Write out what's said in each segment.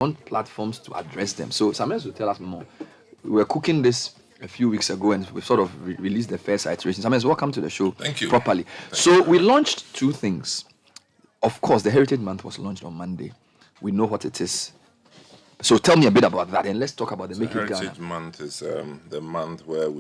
want platforms to address them. So Samuel will tell us more. We were cooking this a few weeks ago, and we sort of released the first iteration. Samuel, welcome to the show. Thank you. Properly. So we launched two things. Of course, the Heritage Month was launched on Monday. We know what it is. So tell me a bit about that, and let's talk about the Make It Ghana. Heritage Month is the month where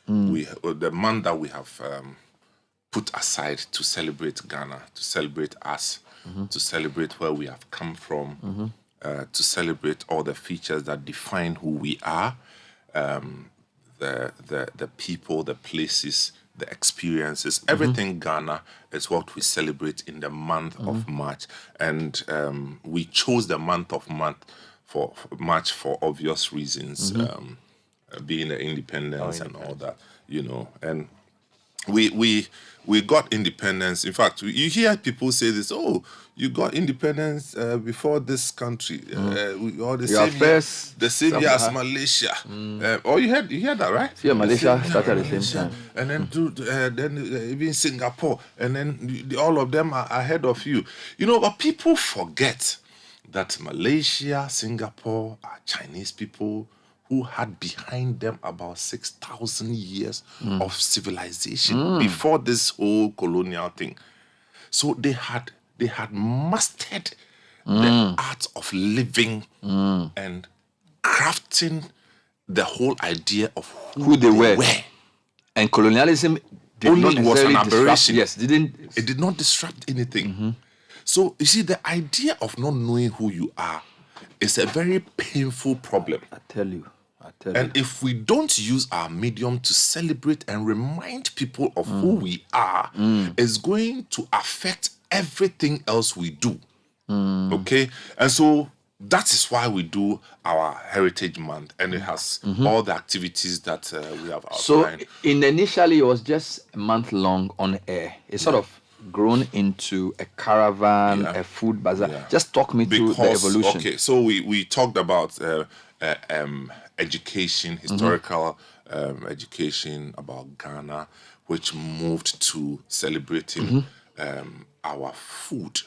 the month that we have put aside to celebrate Ghana, to celebrate us, to celebrate where we have come from, to celebrate all the features that define who we are, the people, the places, the experiences, everything Ghana is what we celebrate in the month of March. And we chose the month of March for obvious reasons, being the independence and all that, and we got independence. In fact, you hear people say this, oh, you got independence before this country, or the same year as Malaysia. You heard that, right? Yeah, Malaysia started at the same time. And then even Singapore, and then all of them are ahead of you. But people forget that Malaysia, Singapore are Chinese people who had behind them about 6,000 years of civilization before this whole colonial thing. So they had mastered the art of living and crafting the whole idea of who they were. And colonialism was an aberration. It did not disrupt anything. So you see, the idea of not knowing who you are is a very painful problem. I tell you. And if we don't use our medium to celebrate and remind people of who we are, it's going to affect everything else we do. Okay? And so that is why we do our Heritage Month, and it has all the activities that we have outlined. So initially, it was just a month long on air. It's sort of grown into a caravan, a food bazaar. Just talk me through the evolution. Okay, so we talked about education, historical education about Ghana, which moved to celebrating our food,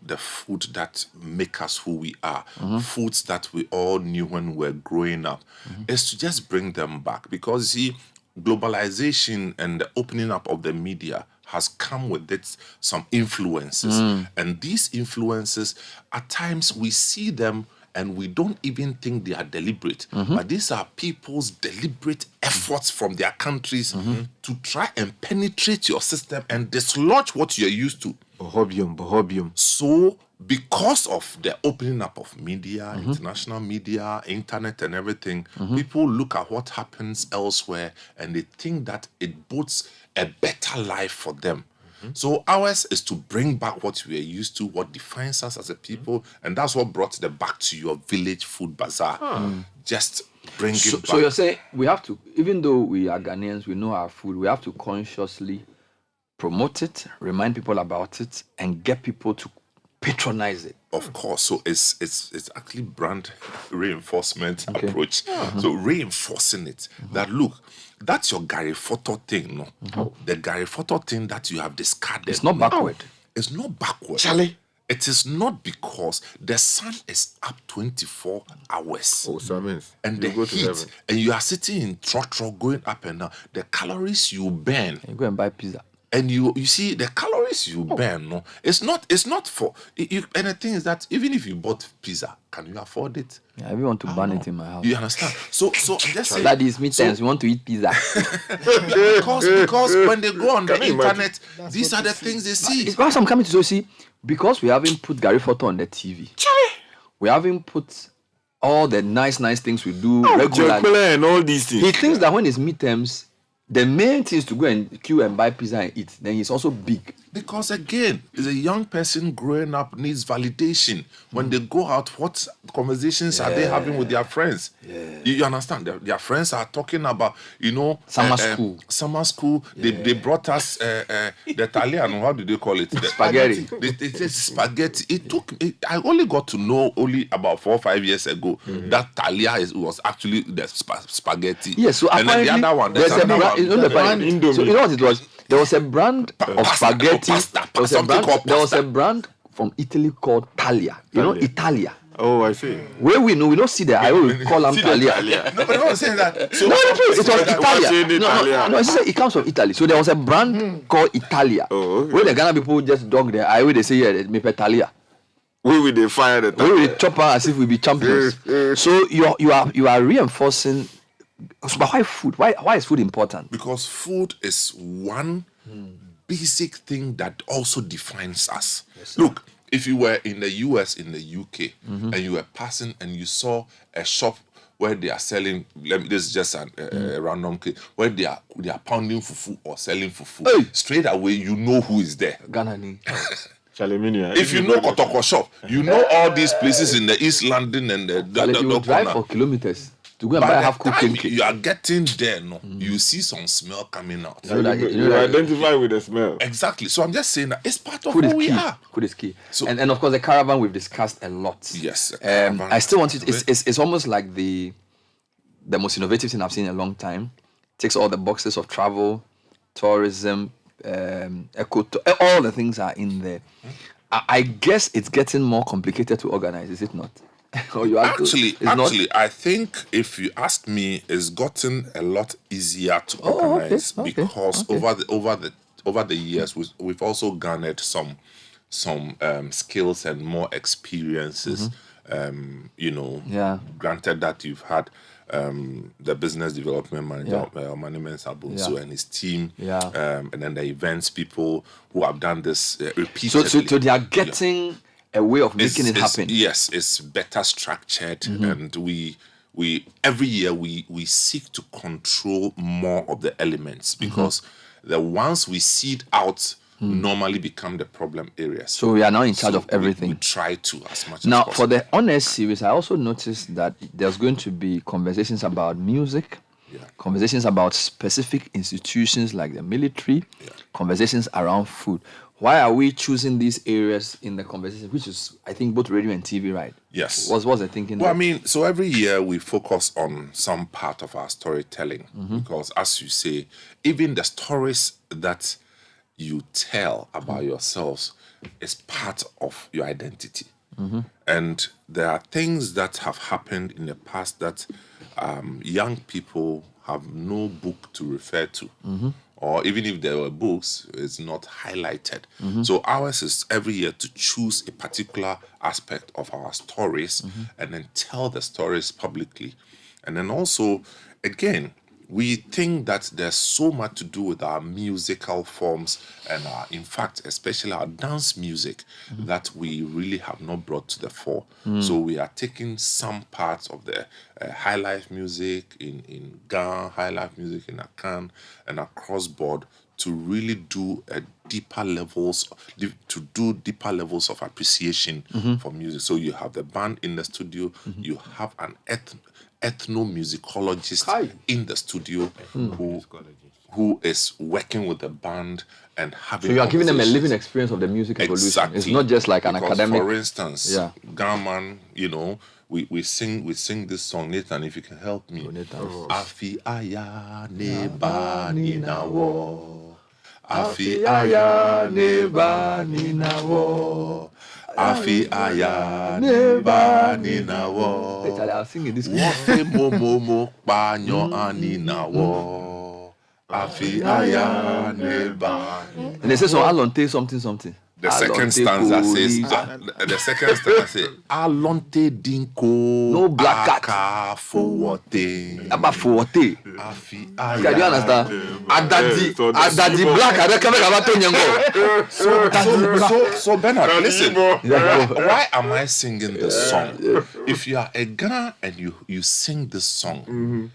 the food that make us who we are, foods that we all knew when we were growing up, is to just bring them back. Because, see, globalization and the opening up of the media has come with it some influences. And these influences, at times we see them and we don't even think they are deliberate. But these are people's deliberate efforts from their countries to try and penetrate your system and dislodge what you're used to. Bohobium. So, because of the opening up of media, international media, internet and everything, people look at what happens elsewhere and they think that it bodes a better life for them. So ours is to bring back what we are used to, what defines us as a people, and that's what brought the back to your village food bazaar. Just bring it back. So you're saying we have to, even though we are Ghanaians, we know our food, we have to consciously promote it, remind people about it, and get people to patronize it. Of course. So it's actually brand reinforcement approach. So reinforcing it. That look, that's your Gary Photo thing, no? The Gary Photo thing that you have discarded. It's not backward. It's not backward. Charlie. It is not because the sun is up 24 hours. Oh, so that means and the heat, and you are sitting in trotro going up and down. The calories you burn. You go and buy pizza. And you see the calories you burn, no, it's not for you. And the thing is that even if you bought pizza, can you afford it? Yeah, I really want to burn it in my house. You understand? So I'm just saying that is midterms. You want to eat pizza because when they go on the internet, these are the things they see. Because I'm coming to see, because we haven't put Gary Photo on the TV. We haven't put all the nice things we do regularly and all these things. He thinks that when it's midterms, the main thing is to go and queue and buy pizza and eat. Then he's also big. Because again, as a young person growing up needs validation. When they go out, what conversations are they having with their friends? You understand? Their friends are talking about, summer school. They brought us the Italian, how do they call it? Spaghetti. Spaghetti. I only got to know only about 4 or 5 years ago that Talia was actually the spaghetti. Yes, so and then the other one, there's a brand, Indomie. So you know what it was? There was a brand of spaghetti. There was a brand from Italy called Talia. You know, Italia. Oh, I see. Where we don't see the I will call them Italia. No, but I was saying that. So No, it was Italia. Italia. No, it comes from Italy. So there was a brand called Italia. Oh, okay. Where the Ghana people just dog there. I will they say yeah, me Italia. We will they fire the We will chop her as if we be champions. So you are reinforcing. But why food? Why is food important? because food is one basic thing that also defines us. Look, if you were in the US, in the UK, and you were passing and you saw a shop where they are selling, this is just a random case, where they are pounding fufu or selling fufu, Hey. straight away you know who is there. Ghana ni. If you know Kotoko shop, you know all these places in the East London and the You will drive corner. for kilometers to go and buy By half the cooked time cake. you are getting there, you see some smell coming out. You know that- you know that- identify with the smell. Exactly. So I'm just saying that it's part of Food who is we key. are. Food is key. So- and of course the caravan we've discussed a lot. Yes. the caravan I still want it. part of It's almost like the most innovative thing I've seen in a long time. Ticks all the boxes of travel, tourism, all the things are in there. I guess it's getting more complicated to organize, is it not? Or you have to- Actually, it's not- I think if you ask me, it's gotten a lot easier to Oh, okay, organize okay, because okay. over the years we've also garnered some skills and more experiences. Yeah. Granted that you've had the business development manager, Mensah and his team, Yeah. and then the events people who have done this repeatedly. so they are getting a way of making it happen. Yes, it's better structured, and we every year we seek to control more of the elements because the ones we seed out normally become the problem areas. So we are now in charge of we everything. try to as much Now, as for possible. the Honest series, I also noticed that there's going to be conversations about music, conversations about specific institutions like the military, conversations around food. Why are we choosing these areas in the conversation, which is, I think, both radio and TV, right? Yes. What's the thinking? Well, I there? mean, so every year we focus on some part of our storytelling because, as you say, even the stories that you tell about yourselves is part of your identity. And there are things that have happened in the past that young people have no book to refer to. Or even if there were books, it's not highlighted. So ours is every year to choose a particular aspect of our stories and then tell the stories publicly. And then also, again, we think that there's so much to do with our musical forms and in fact, especially our dance music that we really have not brought to the fore. So we are taking some parts of the high life music in Ghana, high life music in Akan and across board to really do deeper levels of appreciation for music. So you have the band in the studio, you have an ethnomusicologist in the studio who is working with the band and having. So you are giving them a conversations. living experience of the music evolution. Exactly. It's not just like an Because, academic. for instance, Yeah. Gaman, we sing this song, Nathan, if you can help me. Afi aya neba ninawo. Afi aya neba ninawo. Afi aya neba ninawo. Hey, Charlie, I'll sing it this way. Wofe momo panyo aninawo. Afi aya neba. And they say so Alonte something. The second stanza says, Alonte dinko No black cat. aka fowote. About 40. Afi Do you aya. understand? Adadi so the Adadi Igbo- black. I reckon about Tonyango. So Bernard, listen. Yeah. Why am I singing this song? If you are a Ghana and you sing this song,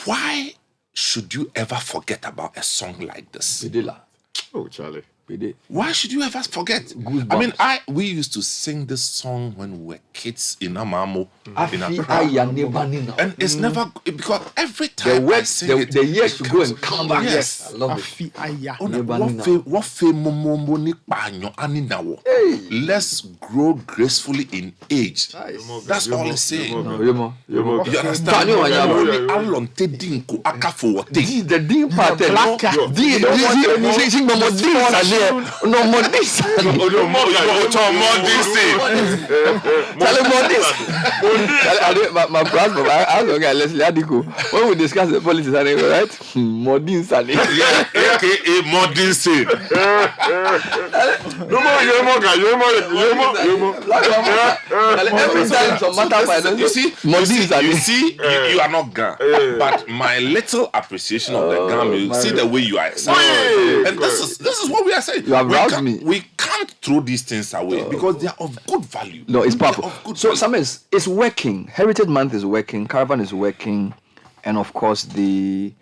why should you ever forget about a song like this? Bidela. Oh, Charlie. Bide. Why should you ever forget? Goosebumps. I mean, we used to sing this song when we were kids in Amamo, in Afi Accra. aya neba nina. And it's never because every The time I words, sing it, the years it to go comes- and come back. Yes. I love it. Afi aya. Neba nina. Wofe momomo ni panyo aninawo. Let's grow gracefully in age. That's all it's saying. No, Yomo. You Tani understand? wa nyabo. Only alonte dinko akafo wote. The D part. Black cat. D. Sing no more D. No, Modis. My brother, I was okay, Leslie Adiko. When we discuss the politics, I go, right? Modin Sani. Yeah, aka modern sin. No more, you more guy, you more. Every time some matter finance, You see, you are not Gan, but my little appreciation of the Gan, you see the way you are excited, and this is what we are saying. You have roused me. We can't throw these things away because they are of good value. No, it's powerful. They are of good So, value. Samuel, it's working. Heritage Month is working. Caravan is working, and of course the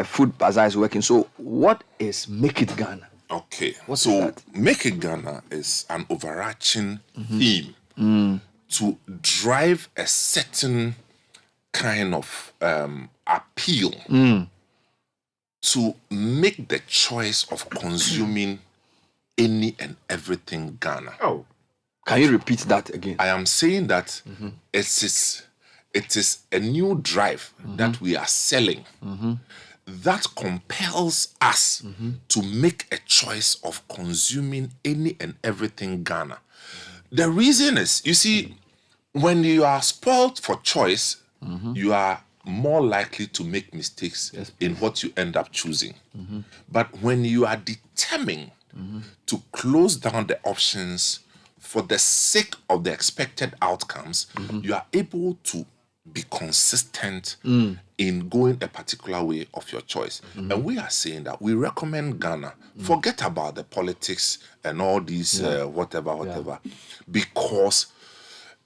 food bazaar is working. So, what is Make It Ghana? Okay, What is so that? Make It Ghana is an overarching theme to drive a certain kind of appeal to make the choice of consuming any and everything Ghana. Oh, Can you repeat that again? I am saying that it is a new drive that we are selling that compels us to make a choice of consuming any and everything Ghana. The reason is, you see, when you are spoiled for choice, you are more likely to make mistakes in what you end up choosing. But when you are determined to close down the options for the sake of the expected outcomes, you are able to be consistent in going a particular way of your choice. And we are saying that we recommend Ghana, forget about the politics and all these whatever, because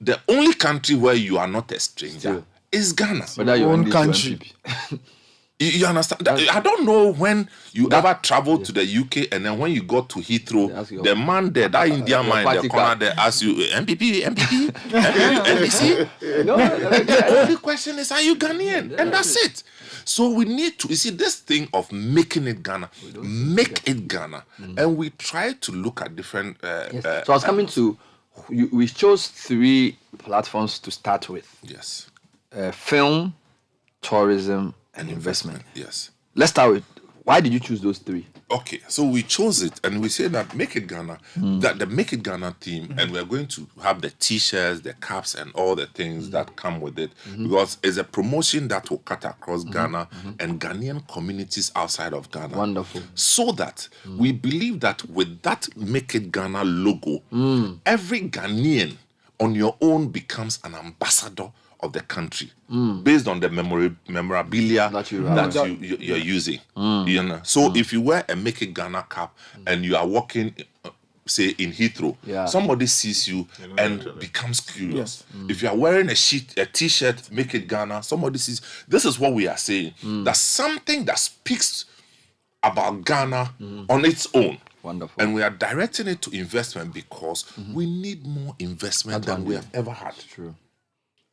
the only country where you are not a stranger is Ghana. Whether you're own English or country. MPP. You understand? I don't know when you ever traveled to the UK and then when you got to Heathrow, the man there, that Indian man in the corner there, asks you, MPP, NBC? The only question is, are you Ghanaian? And that's it. So we need to, you see, this thing of making it Ghana, make it Ghana. And we try to look at different... So I was coming to, we chose 3 platforms to start with. Yes. Film, tourism, and investment. Yes. Let's start with, why did you choose those 3? Okay, so we chose it and we say that Make It Ghana, that the Make It Ghana theme, and we're going to have the t-shirts, the caps, and all the things that come with it, because it's a promotion that will cut across Ghana and Ghanaian communities outside of Ghana. Wonderful. So that we believe that with that Make It Ghana logo, every Ghanaian on your own becomes an ambassador of the country based on the memorabilia that you're using. You know? So if you wear a Make It Ghana cap and you are walking, say in Heathrow, somebody sees you and becomes curious. If you are wearing a t-shirt, Make It Ghana, somebody sees. This is what we are saying. That's something that speaks about Ghana on its own. Wonderful. And we are directing it to investment because we need more investment than we have ever had. True.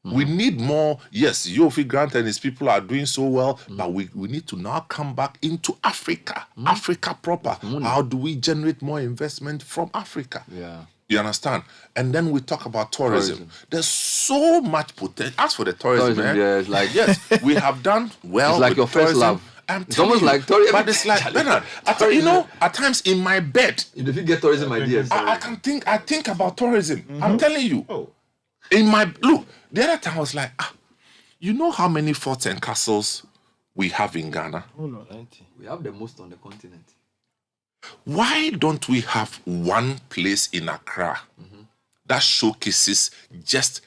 We need more. Yes, Yofi Grant and his people are doing so well, but we need to now come back into Africa, Africa proper. How do we generate more investment from Africa? Yeah. You understand? And then we talk about tourism. There's so much potential. As for the tourism, It's like, yes, we have done well. It's like with your first tourism. love. It's almost like tourism. But it's like, Bernard, at times in my bed, if you get tourism ideas, I think about tourism. I'm telling you. In my look, the other time I was like, you know how many forts and castles we have in Ghana? Oh, no, 90. we have the most on the continent. Why don't we have one place in Accra that showcases just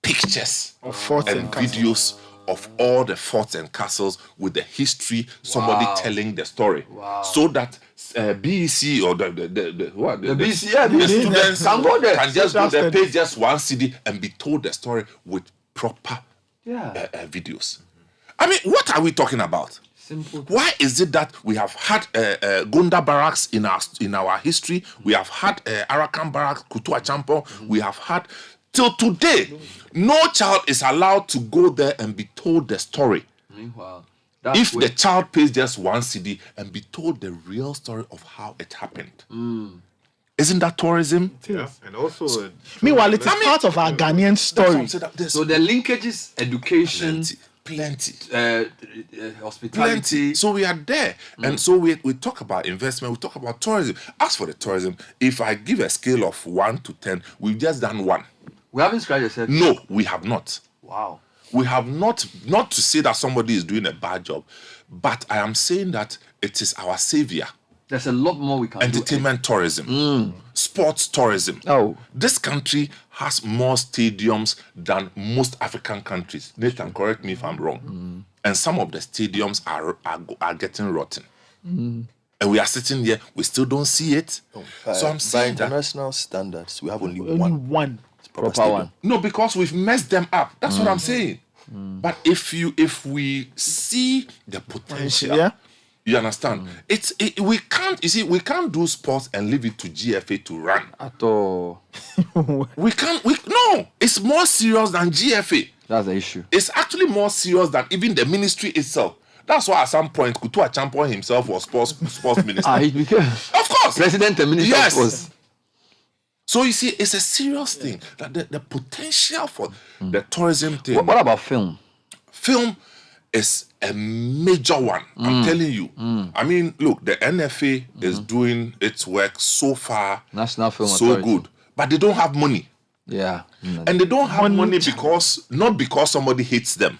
pictures Of forts and and castles. videos of all the forts and castles with the history, somebody telling the story, so that BEC or the BC, the students can go there. can just go there, Social pay just one CD and be told the story with proper videos. I mean, what are we talking about? Simple. Why is it that we have had Gunda barracks in our history? We have had Arakan barracks, Kutu Achampo. We have had till today. No child is allowed to go there and be told the story. Meanwhile, If the child pays just one CD and be told the real story of how it happened. Isn't that tourism? Yeah. And also, Meanwhile, it is part of our Ghanaian story. so the linkages, education, Plenty. Hospitality. So we are there. And so we talk about investment, we talk about tourism. As for the tourism, if I give a scale of 1 to 10, we've just done 1. We haven't scratched the surface. No, we have not. Wow. We have not to say that somebody is doing a bad job, but I am saying that it is our savior. There's a lot more we can Entertainment tourism, sports tourism. Oh. This country has more stadiums than most African countries. Nathan, correct me if I'm wrong. And some of the stadiums are getting rotten. And we are sitting here, we still don't see it. So I'm saying by international standards, we have only Only one one. proper one. no, because we've messed them up. That's what I'm saying. But if we see the potential, Yeah. you understand? We can't do sports and leave it to GFA to run. At all. No, it's more serious than GFA. That's the issue. It's actually more serious than even the ministry itself. That's why at some point Kutu Achampon himself was sports minister. He became Of course. president and minister. Yes. Was. So you see, it's a serious thing. That the potential for the tourism thing. What about film? Film is a major one. I'm telling you. I mean, look, the NFA is doing its work so far, National Film so Authority. good, but they don't have money. Yeah. And they don't have money because not because somebody hates them,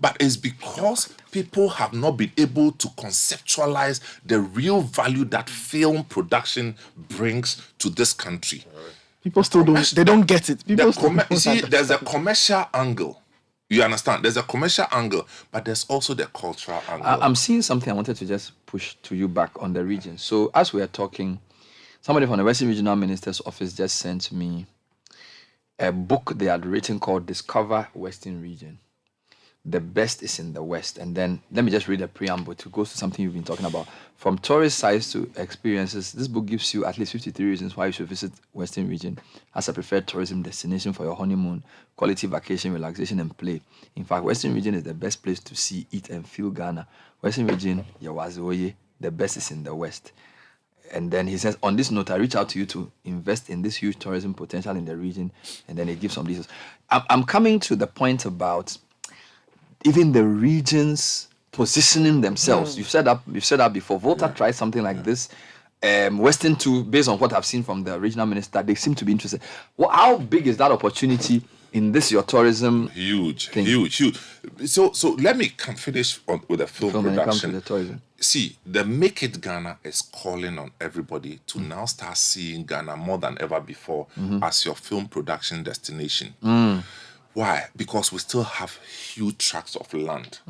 but it's because people have not been able to conceptualize the real value that film production brings to this country. People still don't. They don't get it. People still don't You see, understand. there's a commercial angle. You understand? There's a commercial angle, but there's also the cultural angle. I'm seeing something I wanted to just push to you back on the region. So as we are talking, somebody from the Western Regional Minister's office just sent me a book they had written called Discover Western Region. The best is in the West. And then let me just read the preamble to go to something you've been talking about. From tourist sites to experiences, this book gives you at least 53 reasons why you should visit Western Region as a preferred tourism destination for your honeymoon, quality vacation, relaxation, and play. In fact, Western Region is the best place to see, eat, and feel Ghana. Western Region, Yawazoye, the best is in the West. And then he says, on this note, I reach out to you to invest in this huge tourism potential in the region. And then he gives some details. I'm coming to the point about even the regions positioning themselves. You've said that before. Volta tried something like this. Western too, based on what I've seen from the regional minister, they seem to be interested. How big is that opportunity in this your tourism? Huge. So let me finish with the film When it comes to production. the tourism. See, the Make It Ghana is calling on everybody to now start seeing Ghana more than ever before as your film production destination. Why? Because we still have huge tracts of land.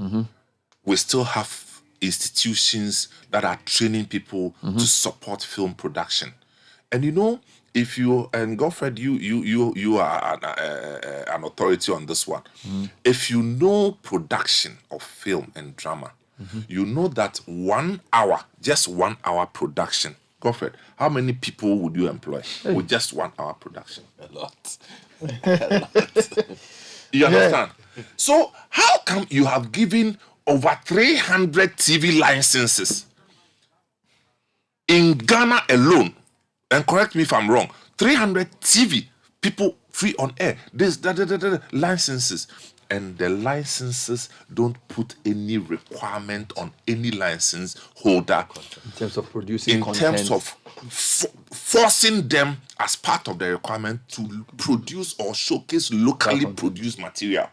We still have institutions that are training people to support film production. And you know, if you and Godfred, you are an authority on this one. If you know production of film and drama, you know that 1 hour, just 1 hour production. Godfred, how many people would you employ with just 1 hour production? a lot. You understand? So how come you have given over 300 TV licenses in Ghana alone? And correct me if I'm wrong. 300 TV people free on air. This licenses. And the licenses don't put any requirement on any license holder In terms of producing in content. terms of forcing them as part of the requirement to produce or showcase locally produced material.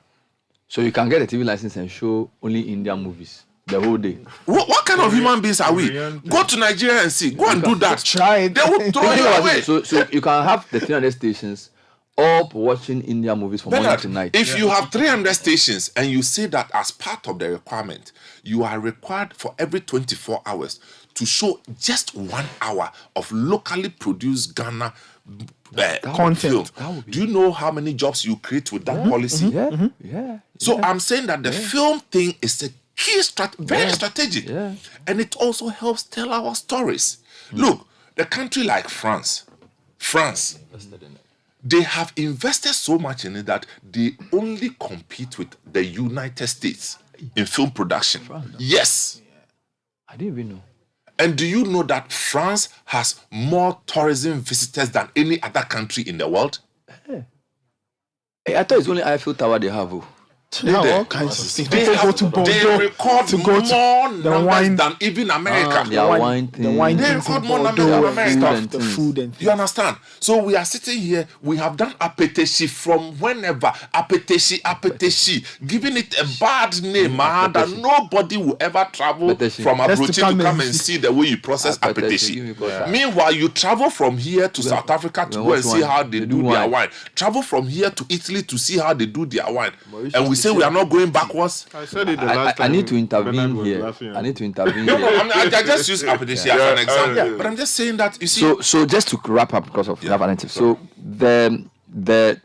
So you can get a TV license and show only Indian movies the whole day. What kind of human beings are we? Go to Nigeria and see. Go and do that. Try it. They will throw you away. So you can have the 300 stations all watching Indian movies from morning Bernard, to night. if you have 300 stations and you say that as part of the requirement, you are required for every 24 hours to show just 1 hour of locally produced Ghana Content. film. That would be- Do you know how many jobs you create with that policy? Yeah. So I'm saying that the film thing is a key very strategic. Yeah. And it also helps tell our stories. Look, the country like France, they have invested so much in it that they only compete with the United States in film production. Yes. I didn't even know. And do you know that France has more tourism visitors than any other country in the world? Hey, I thought it's only Eiffel Tower they have. Oh. Yeah, all kinds of things. They, People go have, to they Bordeaux record to go to more the numbers wine. than even America. their wine The wine They things in record more numbers Bordeaux than and America. stuff, the food and You understand? So we are sitting here. We have done appetition from whenever appetition, giving it a bad name, that nobody will ever travel Appetition. from Just Abuja to to come come and and see. see the way you process Appetition. Give me appetition. water. Meanwhile, you travel from here to South Africa to Then go what and see wine? how they They do do their wine. wine. Travel from here to Italy to see how they do their wine. And we say we are not going backwards. I said it the I last time. need to Bernard intervene was here. laughing I at need to intervene No, here. I just use appetition as an example. Yeah. But I'm just saying that, you see, So just to wrap up because of that narrative. So the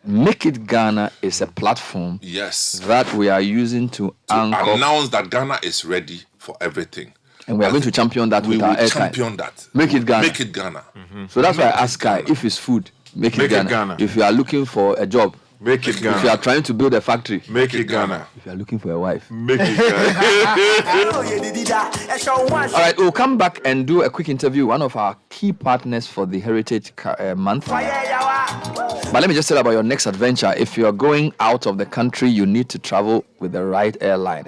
Make It Ghana is a platform yes, that we are using to anchor, announce that Ghana is ready for everything. and we are going to champion that We with will our airtime. champion that. Make it Ghana. Make it Ghana. So that's why Make I it ask Kai Ghana. if it's food. Make Make it it Ghana. Ghana. If you are looking for a job, Make it if you are Ghana. trying to build a factory, Make it Ghana. if you are looking for a wife. Make it Ghana. All right, we'll come back and do a quick interview. One of our key partners for the Heritage Month. But let me just tell you about your next adventure. If you are going out of the country, you need to travel with the right airline.